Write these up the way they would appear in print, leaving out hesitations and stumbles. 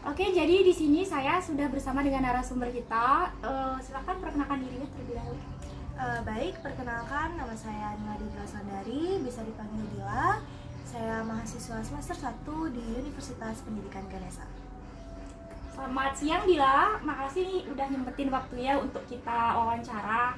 Oke, jadi di sini saya sudah bersama dengan narasumber kita. Silakan perkenalkan dirinya terlebih dahulu. Baik, perkenalkan nama saya Nila Sandari, bisa dipanggil Dila. Saya mahasiswa semester 1 di Universitas Pendidikan Ganesha. Selamat siang Dila, makasih nih udah nyempetin waktunya untuk kita wawancara.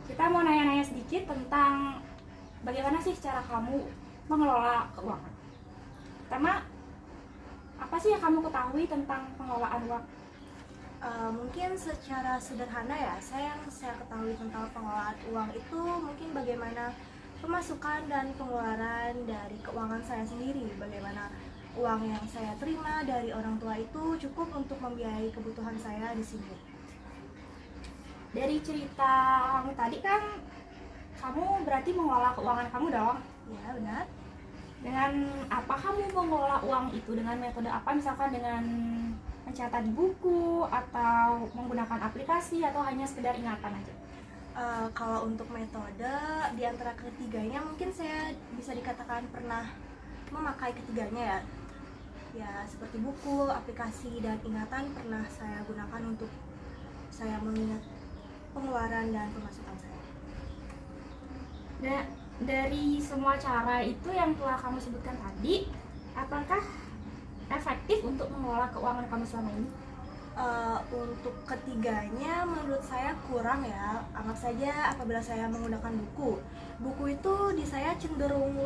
Kita mau nanya-nanya sedikit tentang bagaimana sih cara kamu mengelola keuangan. Pertama, apa sih yang kamu ketahui tentang pengelolaan uang? Mungkin secara sederhana ya, yang saya ketahui tentang pengelolaan uang itu mungkin bagaimana pemasukan dan pengeluaran dari keuangan saya sendiri, bagaimana uang yang saya terima dari orang tua itu cukup untuk membiayai kebutuhan saya di sini. Dari cerita kamu tadi kan, kamu berarti mengelola keuangan kamu dong. Ya, benar. Dengan apa kamu mengelola uang itu? Dengan metode apa? Misalkan dengan mencatat di buku atau menggunakan aplikasi atau hanya sekedar ingatan aja? Kalau untuk metode di antara ketiganya mungkin saya bisa dikatakan pernah memakai ketiganya ya. Ya, seperti buku, aplikasi, dan ingatan pernah saya gunakan untuk saya mengingat pengeluaran dan pemasukan saya. Dari semua cara itu yang telah kamu sebutkan tadi, apakah efektif untuk mengelola keuangan kamu selama ini? Untuk ketiganya menurut saya kurang ya. Anggap saja apabila saya menggunakan buku. Buku itu di saya cenderung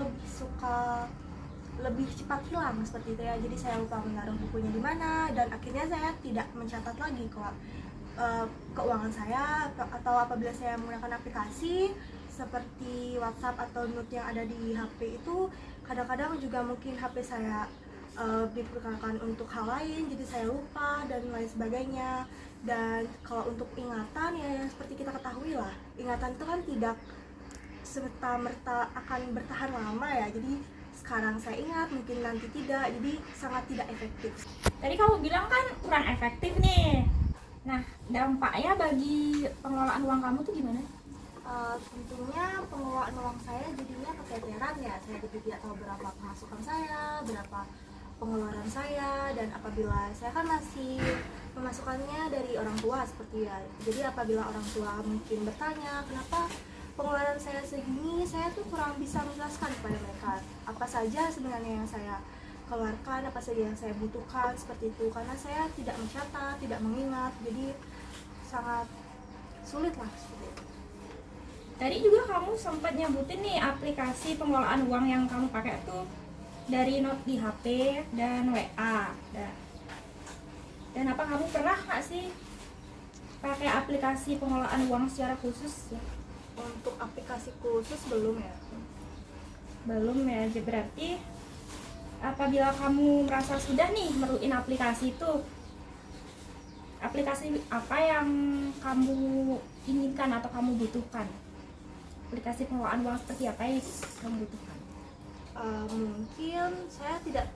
lebih cepat hilang seperti itu ya. Jadi saya lupa menaruh bukunya di mana dan akhirnya saya tidak mencatat lagi keuangan saya, atau apabila saya menggunakan aplikasi seperti WhatsApp atau Note yang ada di HP itu kadang-kadang juga mungkin HP saya dipergunakan untuk hal lain, jadi saya lupa dan lain sebagainya. Dan kalau untuk ingatan ya, yang seperti kita ketahui lah, ingatan itu kan tidak serta merta akan bertahan lama ya. Jadi sekarang saya ingat, mungkin nanti tidak, jadi sangat tidak efektif. Tadi kamu bilang kan kurang efektif nih. Nah, dampaknya bagi pengelolaan uang kamu tuh gimana? Tentunya pengelolaan uang saya jadinya keteteran ya. Saya jadi tidak tahu berapa pemasukan saya, berapa pengeluaran saya, dan apabila saya kan masih pemasukannya dari orang tua seperti ya. Jadi apabila orang tua mungkin bertanya kenapa pengeluaran saya segini, saya tuh kurang bisa menjelaskan kepada mereka apa saja sebenarnya yang saya keluarkan, apa saja yang saya butuhkan seperti itu, karena saya tidak mencatat, tidak mengingat, jadi sangat sulit lah seperti itu. Tadi juga kamu sempat nyebutin nih aplikasi pengelolaan uang yang kamu pakai tuh dari note di HP dan WA. Dan apa kamu pernah nggak sih pakai aplikasi pengelolaan uang secara khusus ya? Untuk aplikasi khusus belum ya. Belum ya, jadi berarti apabila kamu merasa sudah nih meruin aplikasi itu, aplikasi apa yang kamu inginkan atau kamu butuhkan? Aplikasi pengelolaan uang seperti apa yang kamu butuhkan? Mungkin saya tidak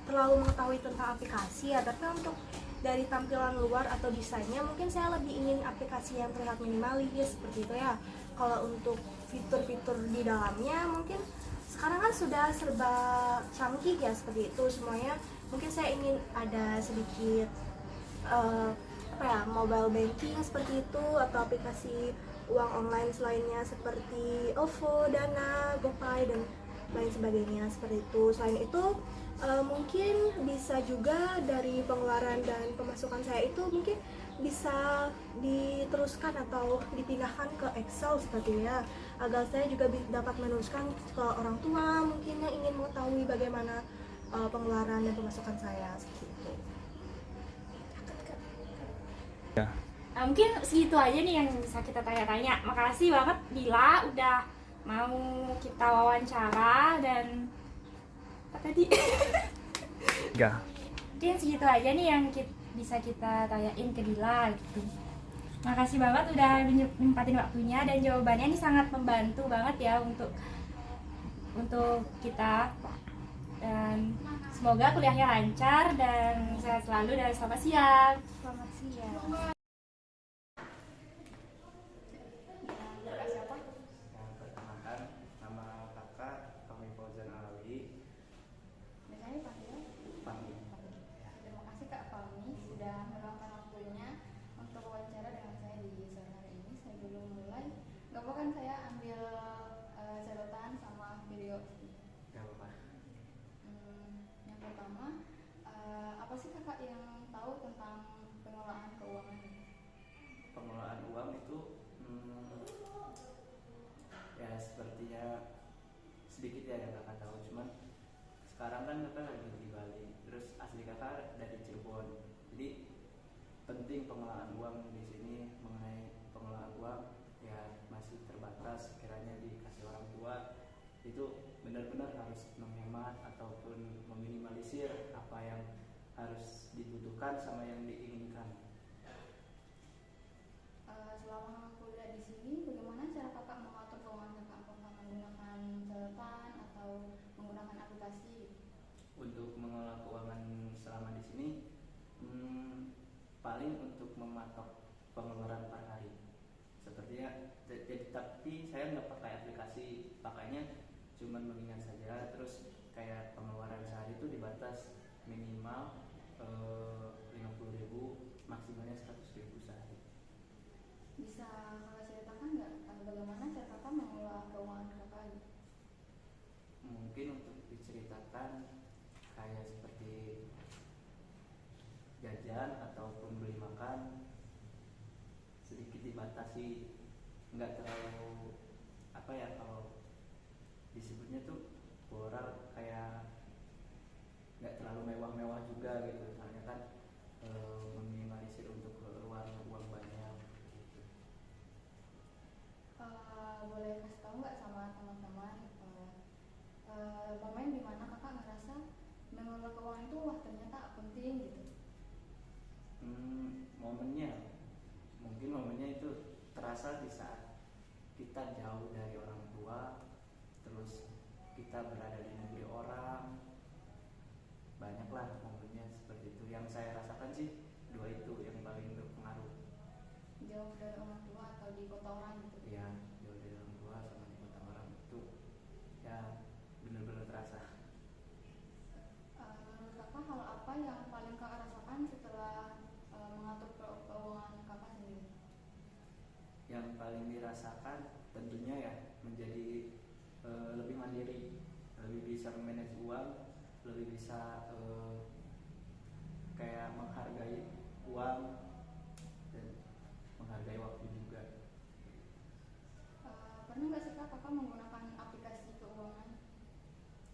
terlalu mengetahui tentang aplikasi ya, tapi untuk dari tampilan luar atau desainnya mungkin saya lebih ingin aplikasi yang terlihat minimalis seperti itu ya. Kalau untuk fitur-fitur di dalamnya mungkin sekarang kan sudah serba canggih ya seperti itu semuanya. Mungkin saya ingin ada sedikit mobile banking seperti itu, atau aplikasi uang online selainnya seperti OVO, Dana, GoPay, dan lain sebagainya seperti itu. Selain itu mungkin bisa juga dari pengeluaran dan pemasukan saya itu mungkin bisa diteruskan atau dipindahkan ke Excel sepertinya, agar saya juga dapat meneruskan ke orang tua mungkin yang ingin mengetahui bagaimana pengeluaran dan pemasukan saya seperti itu. Ya. Nah, mungkin segitu aja nih yang bisa kita tanya-tanya. Makasih banget Dila udah mau kita wawancara dan apa tadi? Enggak. Mungkin segitu aja nih yang bisa kita tanyain ke Dila gitu. Makasih banget udah nyempatin waktunya dan jawabannya ini sangat membantu banget ya untuk kita, dan semoga kuliahnya lancar dan sehat selalu dan selamat siang. Selamat siang. Perkenalkan, nama kakak kami Fauzan Alawi. Biasanya panggilnya Panggil. terima kasih Kak Fauzan. sekarang kan kakak lagi di Bali, terus asli kakak dari Cirebon. Jadi penting pengelolaan uang di sini. Mengenai pengelolaan uang ya masih terbatas, kiranya dikasih orang tua itu benar-benar harus menghemat ataupun meminimalisir apa yang harus dibutuhkan sama yang diinginkan. Selama kuliah di sini, bagaimana cara kakak mengatur keuangan kakak? Apakah menggunakan catatan atau menggunakan aplikasi? Untuk mengelola keuangan selama di sini, paling untuk mematok pengeluaran per hari. Sepertinya, tapi saya nggak pakai aplikasi, pakainya cuman mengingat saja. Terus kayak pengeluaran sehari itu dibatas minimal 50.000, maksimalnya 100.000 sehari. Bisa kakak ceritakan nggak bagaimana cara kakak mengelola keuangan kakak? Mungkin untuk diceritakan kayak seperti jajan ataupun beli makan sedikit dibatasi, nggak terlalu apa ya, kalau disebutnya tuh boral, kayak nggak terlalu mewah-mewah juga gitu. Soalnya kan meminimalisir untuk keluar uang banyak gitu. Boleh kasih tahu nggak sama teman-teman momen dimana kakak ngerasa mengelola keuangan itu wah ternyata penting gitu? Momennya mungkin momennya itu terasa di saat kita jauh dari orang tua, terus kita berada di negeri orang. Banyaklah momennya seperti itu. Yang saya rasakan sih dua itu yang paling berpengaruh. Jauh dari orang tua atau di kota orang gitu? Ya, jauh dari orang tua sama di kota orang itu ya benar-benar terasa. Menurut kakak hal apa yang paling kakak rasakan setelah mengatur keuangan kakak sendiri? Yang paling dirasakan tentunya ya menjadi lebih mandiri, lebih bisa memanage uang, lebih bisa kayak menghargai uang dan menghargai waktu juga. Pernah nggak sih kak kakak menggunakan aplikasi keuangan?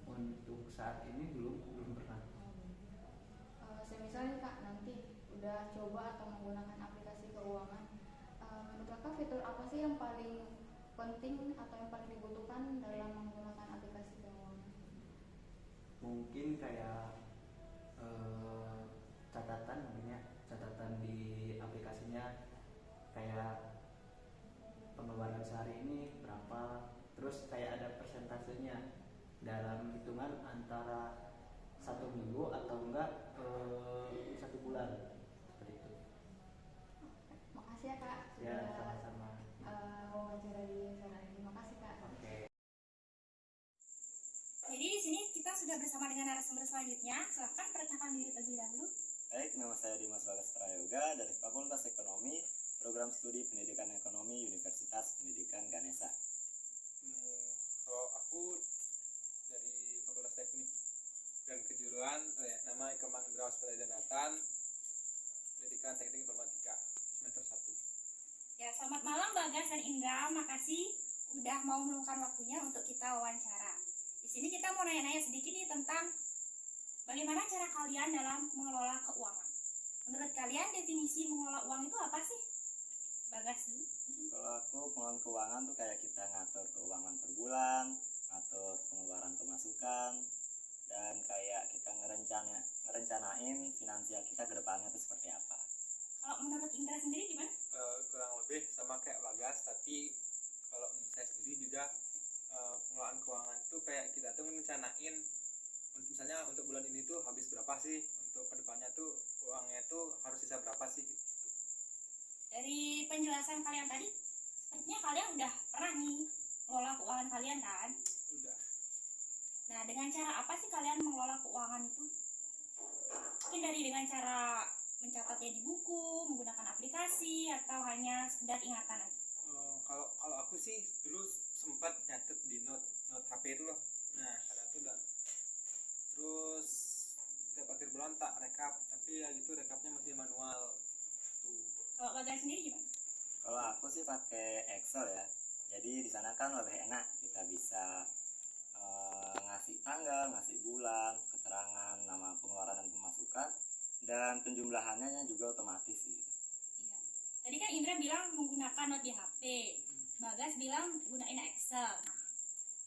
Untuk saat ini belum pernah. Semisal nih kak nanti udah coba atau menggunakan aplikasi keuangan, menurut kakak fitur apa sih yang paling penting atau yang paling dibutuhkan dalam menggunakan aplikasi keuangan? Mungkin kayak catatan, namanya catatan di aplikasinya, kayak pengeluaran sehari ini berapa, terus kayak ada persentasenya dalam hitungan antara 1 minggu atau enggak 1 bulan, seperti itu. Makasih ya kak Ya, sudah sama-sama. wawancara di acara ini. Makasih kak. Oke. Jadi di sini kita sudah bersama dengan narasumber selanjutnya. Silahkan perkenalkan diri terlebih dahulu. Baik, nama saya Dimas Bagas Prayoga dari Fakultas Ekonomi, Program Studi Pendidikan Ekonomi Universitas Pendidikan Ganesha. Kalau aku dari Fakultas Teknik dan Kejuruan, nama Ikemang Indrawas Pradyanatan, Pendidikan Teknik Informatika, semester 1. Ya, selamat malam Bagas dan Indra. Makasih udah mau meluangkan waktunya untuk kita wawancara. Di sini kita mau nanya-nanya sedikit nih tentang bagaimana cara kalian dalam mengelola keuangan. Menurut kalian definisi mengelola uang itu apa sih? Bagas dulu. Kalau aku pengelolaan keuangan tuh kayak kita ngatur keuangan per bulan, ngatur pengeluaran pemasukan, dan kayak kita ngerencanain finansial kita ke depannya tuh seperti apa. Kalau menurut Indra sendiri gimana? Kurang lebih sama kayak Bagas, tapi kalau menurut saya sendiri juga pengelolaan keuangan tuh kayak kita tuh merencanain misalnya untuk bulan ini tuh habis berapa sih, untuk kedepannya tuh uangnya tuh harus sisa berapa sih gitu. Dari penjelasan kalian tadi, sepertinya kalian udah pernah nih mengelola keuangan kalian kan? Udah. Nah, dengan cara apa sih kalian mengelola keuangan itu? Mungkin dengan cara mencatatnya di buku, menggunakan aplikasi, atau hanya sekedar ingatan aja? Kalau aku sih dulu sempat nyatet di note HP itu loh. Nah, karena itu udah. Terus setiap akhir bulan tak rekap, tapi ya itu rekapnya masih manual tuh. Kalau Bagas sendiri gimana? Kalau aku sih pakai Excel ya. Jadi di sana kan lebih enak, kita bisa ngasih tanggal, ngasih bulan. bulan, keterangan nama pengeluaran dan pemasukan, dan penjumlahannya juga otomatis sih. Iya. Tadi kan Indra bilang menggunakan not di HP, Bagas bilang gunain Excel. Nah,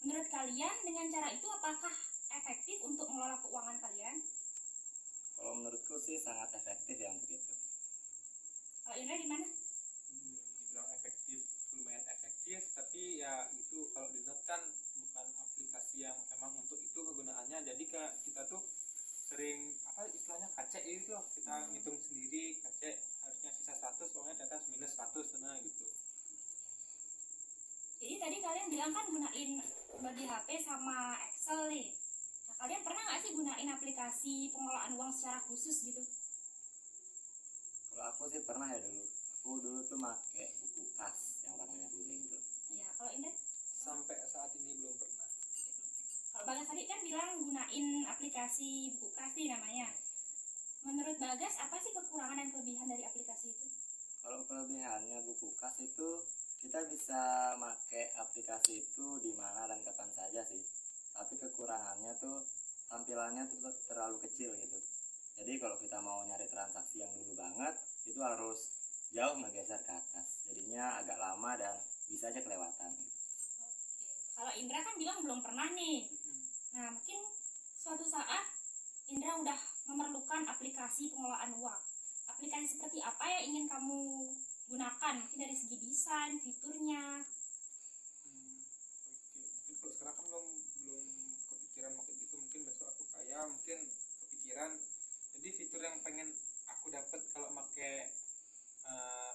menurut kalian dengan cara itu apakah efektif untuk mengelola keuangan kalian? Kalau menurutku sih sangat efektif ya untuk itu. Kalau Indra gimana? Dibilang efektif, lumayan efektif, tapi ya itu kalau di note kan bukan aplikasi yang emang untuk itu kegunaannya, jadi kita tuh sering apa istilahnya kacek itu loh, kita ngitung sendiri, kacek harusnya sisa 100 pokoknya ternyata minus 100 nah gitu. Jadi tadi kalian bilang kan gunain bagi HP sama Excel nih. Nah, kalian pernah nggak sih gunain aplikasi pengelolaan uang secara khusus gitu? Kalau aku sih pernah ya dulu. Aku dulu tuh pakai buku kas yang warnanya kuning tuh. Ya, kalau Indra? Sampai saat ini belum pernah. Kalau Bagas tadi kan bilang gunain aplikasi buku kas nih namanya. Menurut Bagas apa sih kekurangan dan kelebihan dari aplikasi itu? Kalau kelebihannya buku kas itu kita bisa pakai aplikasi itu di mana dan kapan saja sih. Tapi kekurangannya tuh tampilannya tuh terlalu kecil gitu. Jadi kalau kita mau nyari transaksi yang dulu banget itu harus jauh ngegeser ke atas. Jadinya agak lama dan bisa aja kelewatan gitu. Kalau Indra kan bilang belum pernah nih. Nah, mungkin suatu saat Indra udah memerlukan aplikasi pengelolaan uang. Aplikasi seperti apa yang ingin kamu gunakan? Mungkin dari segi desain, fiturnya. Oke. Mungkin kalau sekarang kan belum kepikiran pakai gitu, mungkin besok aku kaya mungkin kepikiran. Jadi fitur yang pengen aku dapat kalau pakai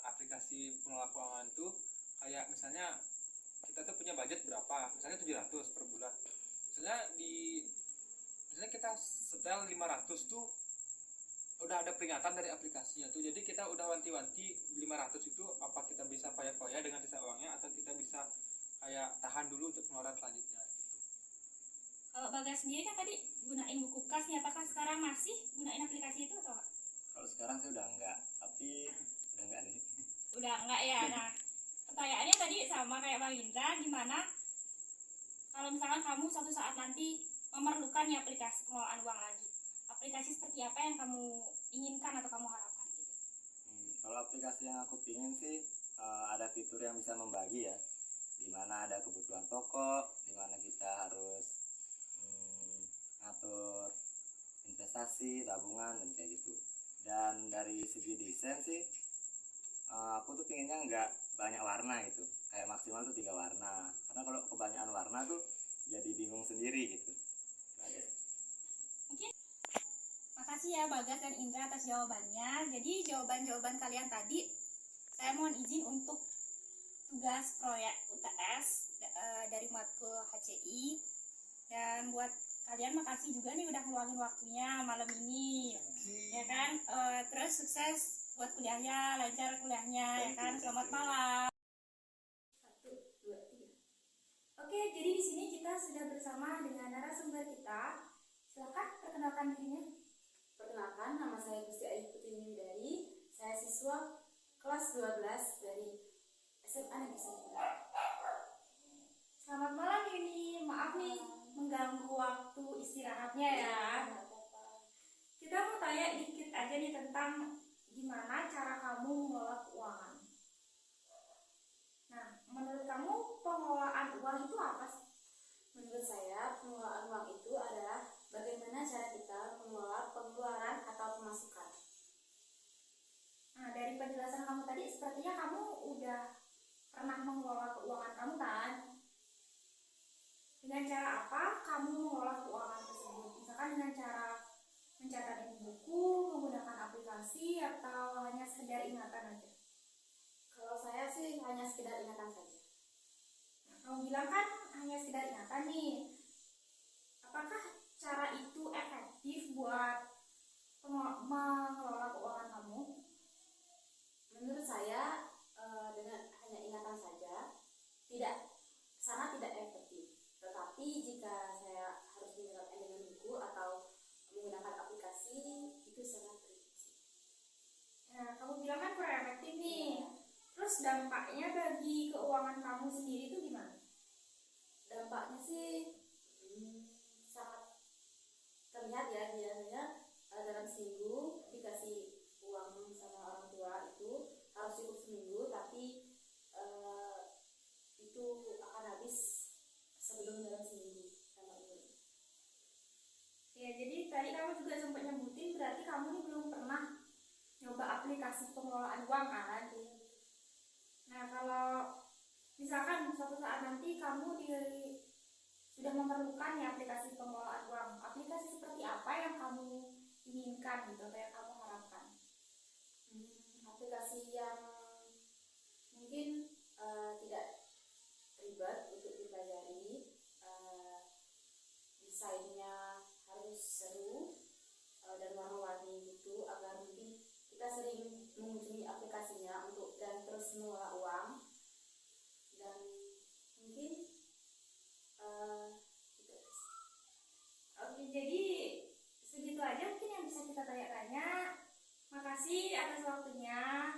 aplikasi pengelola keuangan tuh kayak misalnya kita tuh punya budget berapa, misalnya 700 per bulan. Misalnya kita setel 500 tuh udah ada peringatan dari aplikasinya tuh, jadi kita udah wanti-wanti 500 itu apa kita bisa foya-foya dengan sisa uangnya atau kita bisa kayak tahan dulu untuk pengeluaran selanjutnya gitu. Kalau Bagas sendiri kan tadi gunain buku kas nih, apakah sekarang masih gunain aplikasi itu atau enggak? Kalau sekarang sih udah enggak, tapi udah enggak nih. Udah enggak ya. Nah, pertanyaannya tadi sama kayak Bang Indra, gimana kalau misalkan kamu suatu saat nanti memerlukan ya aplikasi pengelolaan uang lagi, aplikasi seperti apa yang kamu inginkan atau kamu harapkan gitu? Kalau aplikasi yang aku pingin sih ada fitur yang bisa membagi ya, dimana ada kebutuhan pokok, dimana kita harus ngatur investasi, tabungan dan kayak gitu. Dan dari segi desain sih aku tuh pinginnya nggak banyak warna gitu, kayak maksimal tuh 3 warna, karena kalau kebanyakan warna tuh jadi bingung sendiri gitu. Mungkin makasih ya Bagas dan Indra atas jawabannya. Jadi jawaban-jawaban kalian tadi saya mohon izin untuk tugas proyek UTS dari matkul HCI. Dan buat kalian makasih juga nih udah ngeluangin waktunya malam ini. Ya kan? Terus sukses buat kuliahnya, lancar kuliahnya ya kan. Selamat malam. 1, 2, 3. Oke, jadi di sini kita sudah bersama dengan narasumber kita. Silakan perkenalkan dirinya. Perkenalkan, nama saya Gusti Ayu Putri Nindari. Saya siswa kelas 12 dari SMA Negeri 1. Selamat malam Yuni. Maaf nih mengganggu waktu istirahatnya ya. Kita mau tanya dikit aja nih tentang gimana cara kamu mengelola keuangan. Nah, menurut kamu pengelolaan uang itu apa sih? Menurut saya, pengelolaan uang itu adalah bagaimana cara kita mengelola pengeluaran atau pemasukan. Nah, dari penjelasan kamu tadi sepertinya kamu udah pernah mengelola keuangan kamu kan? Dengan cara apa kamu mengelola keuangan tersebut? Misalkan dengan cara mencatat di buku, menggunakan aplikasi, atau hanya sekedar ingatan aja? Kalau saya sih hanya sekedar ingatan saja. Nah, kamu bilang kan hanya sekedar ingatan nih. Apakah cara itu efektif buat mengelola keuangan kamu? Menurut saya dengan hanya ingatan saja sangat tidak efektif. Tetapi jika saya harus menerapkan dengan buku atau menggunakan aplikasi itu sangat efektif. Nah, kamu bilang kan kurang efektif nih. Terus dampaknya bagi keuangan kamu sendiri itu gimana? Dampaknya sih sangat seminggu, dikasih uang sama orang tua itu harus cukup seminggu, tapi itu akan habis sebelum dalam seminggu sama ini. Ya, jadi tadi kamu juga sempat nyebutin berarti kamu ini belum pernah nyoba aplikasi pengelolaan uang kan? Nah, kalau misalkan suatu saat nanti kamu sudah memerlukan ya aplikasi pengelolaan uang, aplikasi seperti apa yang kamu inginkan gitu, atau yang kamu harapkan? Aplikasi yang mungkin tidak ribet untuk dipelajari, desainnya harus seru dan warna-warni gitu, agar mungkin kita sering mengunjungi aplikasinya untuk dan terus mengelola uang. Dan mungkin gitu. Oke, jadi segitu aja mungkin yang bisa kita tanya-tanya. Makasih atas waktunya,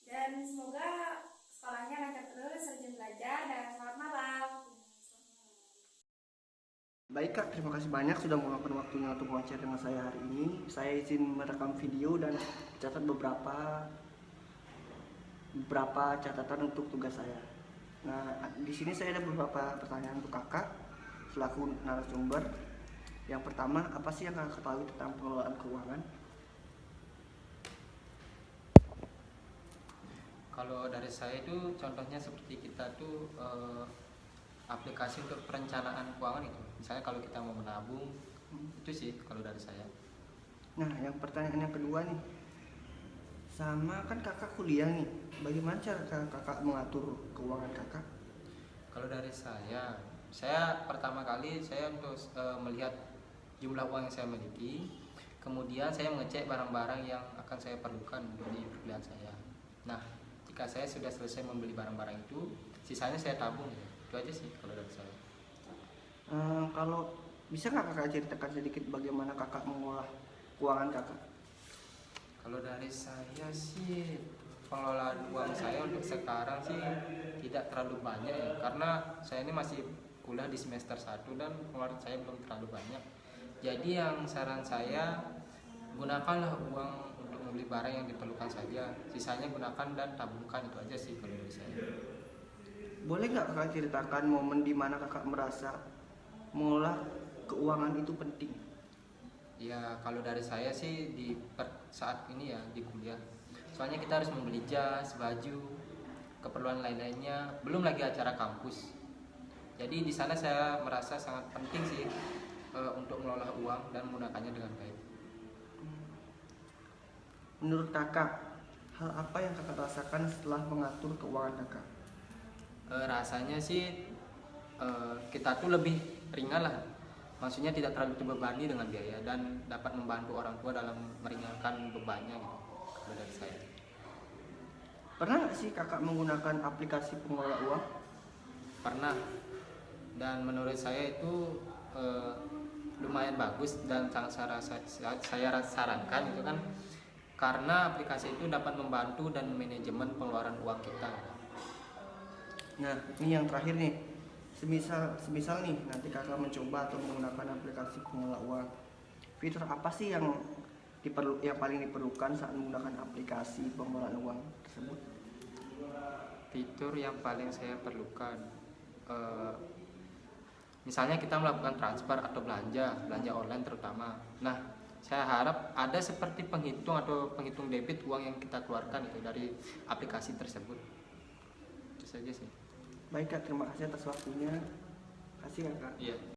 dan semoga sekolahnya lancar terus, rajin belajar, dan selamat malam. Baik Kak, terima kasih banyak sudah meluangkan waktunya untuk wawancara dengan saya hari ini. Saya izin merekam video dan catat beberapa catatan untuk tugas saya. Nah, di sini saya ada beberapa pertanyaan untuk Kakak selaku narasumber. Yang pertama, apa sih yang Kakak ketahui tentang pengelolaan keuangan? Kalau dari saya itu contohnya seperti kita tuh aplikasi untuk perencanaan keuangan itu. Misalnya kalau kita mau menabung, itu sih kalau dari saya. Nah, yang pertanyaan yang kedua nih, sama kan Kakak kuliah nih, bagaimana cara Kakak mengatur keuangan Kakak? Kalau dari saya pertama kali saya untuk melihat jumlah uang yang saya miliki, kemudian saya mengecek barang-barang yang akan saya perlukan di perkuliahan saya. Nah, jika saya sudah selesai membeli barang-barang itu, sisanya saya tabung. Itu aja sih kalau dari saya. Kalau bisa nggak Kakak ceritakan sedikit bagaimana Kakak mengolah keuangan Kakak? Kalau dari saya sih pengelolaan uang saya untuk sekarang sih tidak terlalu banyak ya, karena saya ini masih kuliah di semester 1 dan pengeluaran saya belum terlalu banyak. Jadi yang saran saya, gunakanlah uang untuk membeli barang yang diperlukan saja, sisanya gunakan dan tabungkan. Itu aja sih kalau dari saya. Boleh nggak Kakak ceritakan momen di mana Kakak merasa mengolah keuangan itu penting? Ya kalau dari saya sih saat ini ya di kuliah. Soalnya kita harus membeli jas, baju, keperluan lain-lainnya, belum lagi acara kampus. Jadi di sana saya merasa sangat penting sih untuk mengelola uang dan menggunakannya dengan baik. Menurut Kakak, hal apa yang Kakak rasakan setelah mengatur keuangan Kakak? Rasanya sih kita tuh lebih ringan lah. Maksudnya tidak terlalu terbebani dengan biaya dan dapat membantu orang tua dalam meringankan bebannya gitu. Kalau dari saya. Pernah nggak sih Kakak menggunakan aplikasi pengelola uang? Pernah. Dan menurut saya itu lumayan bagus dan sangat saya sarankan itu kan, karena aplikasi itu dapat membantu dan manajemen pengeluaran uang kita. Nah, ini yang terakhir nih. Semisal nih nanti Kakak mencoba atau menggunakan aplikasi pengelola uang, fitur apa sih yang paling diperlukan saat menggunakan aplikasi pengelolaan uang tersebut? Fitur yang paling saya perlukan, misalnya kita melakukan transfer atau belanja online terutama. Nah, saya harap ada seperti penghitung atau penghitung debit uang yang kita keluarkan itu dari aplikasi tersebut. Itu saja sih. Baik Kak, terima kasih atas waktunya. Kasih Kakak. Iya.